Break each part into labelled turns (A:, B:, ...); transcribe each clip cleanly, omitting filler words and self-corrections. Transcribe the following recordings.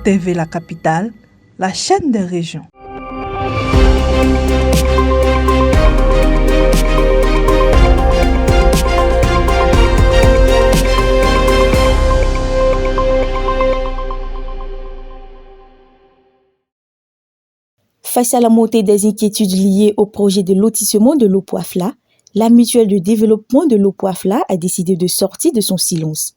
A: TV La Capitale, la chaîne des régions.
B: Face à la montée des inquiétudes liées au projet de lotissement de l'Opoafla, la mutuelle de développement de l'Opoafla a décidé de sortir de son silence.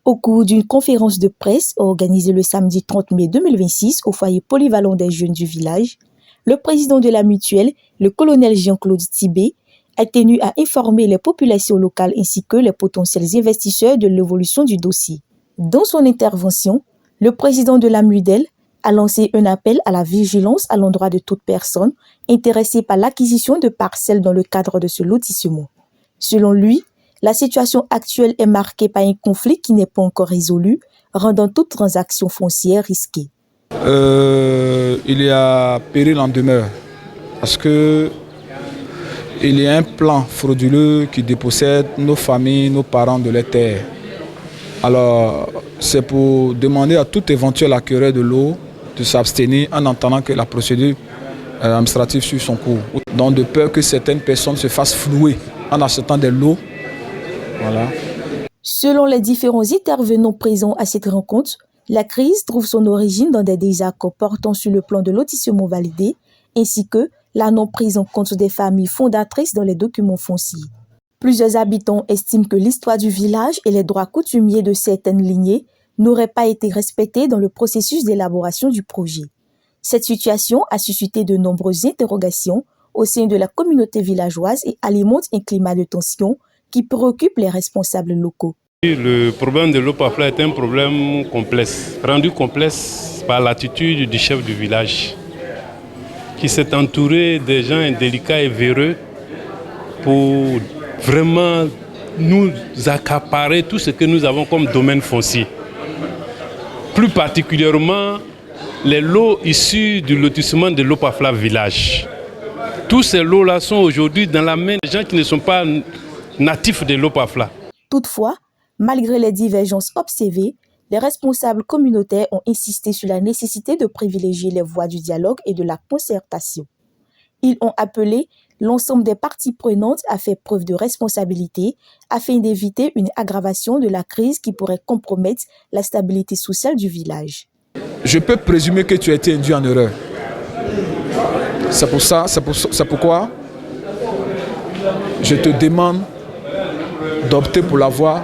B: Au cours d'une conférence de presse organisée le samedi 30 mai 2026 au foyer polyvalent des jeunes du village, le président de la mutuelle, le colonel Jean-Claude Tibé, a tenu à informer les populations locales ainsi que les potentiels investisseurs de l'évolution du dossier. Dans son intervention, le président de la MUDEL a lancé un appel à la vigilance à l'endroit de toute personne intéressée par l'acquisition de parcelles dans le cadre de ce lotissement. Selon lui, la situation actuelle est marquée par un conflit qui n'est pas encore résolu, rendant toute transaction foncière risquée.
C: Il y a péril en demeure parce que il y a un plan frauduleux qui dépossède nos familles, nos parents de leurs terres. Alors, c'est pour demander à tout éventuel acquéreur de l'eau de s'abstenir en attendant que la procédure administrative suive son cours. Donc, de peur que certaines personnes se fassent flouer en achetant des lots. Voilà.
B: Selon les différents intervenants présents à cette rencontre, la crise trouve son origine dans des désaccords portant sur le plan de lotissement validé, ainsi que la non prise en compte des familles fondatrices dans les documents fonciers. Plusieurs habitants estiment que l'histoire du village et les droits coutumiers de certaines lignées n'auraient pas été respectés dans le processus d'élaboration du projet. Cette situation a suscité de nombreuses interrogations au sein de la communauté villageoise et alimente un climat de tension qui préoccupe les responsables locaux.
D: Le problème de l'Opoafla est un problème complexe, rendu complexe par l'attitude du chef du village, qui s'est entouré des gens délicats et véreux pour vraiment nous accaparer tout ce que nous avons comme domaine foncier. Plus particulièrement, les lots issus du lotissement de l'Opoafla village. Tous ces lots-là sont aujourd'hui dans la main des gens qui ne sont pas natifs de l'Opoafla.
B: Toutefois, malgré les divergences observées, les responsables communautaires ont insisté sur la nécessité de privilégier les voies du dialogue et de la concertation. Ils ont appelé l'ensemble des parties prenantes à faire preuve de responsabilité afin d'éviter une aggravation de la crise qui pourrait compromettre la stabilité sociale du village.
C: Je peux présumer que tu as été induit en erreur. C'est pourquoi je te demande d'opter pour la voie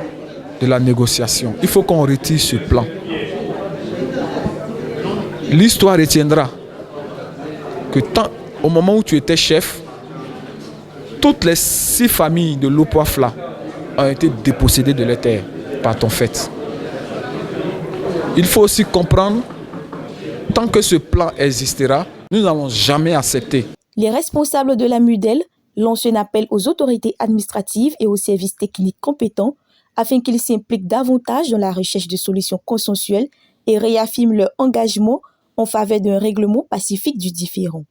C: de la négociation. Il faut qu'on retire ce plan. L'histoire retiendra que au moment où tu étais chef, toutes les 6 familles de l'Opoafla ont été dépossédées de leurs terres par ton fait. Il faut aussi comprendre, tant que ce plan existera, nous n'allons jamais accepter.
B: Les responsables de la MUDEL lancent un appel aux autorités administratives et aux services techniques compétents afin qu'ils s'impliquent davantage dans la recherche de solutions consensuelles et réaffirment leur engagement en faveur d'un règlement pacifique du différend.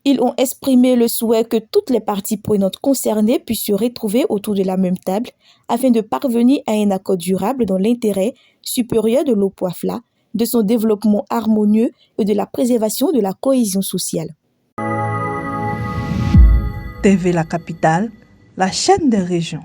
B: Ils ont exprimé le souhait que toutes les parties prenantes concernées puissent se retrouver autour de la même table afin de parvenir à un accord durable dans l'intérêt supérieur de l'Opoafla, de son développement harmonieux et de la préservation de la cohésion sociale.
A: TV La Capitale, la chaîne des régions.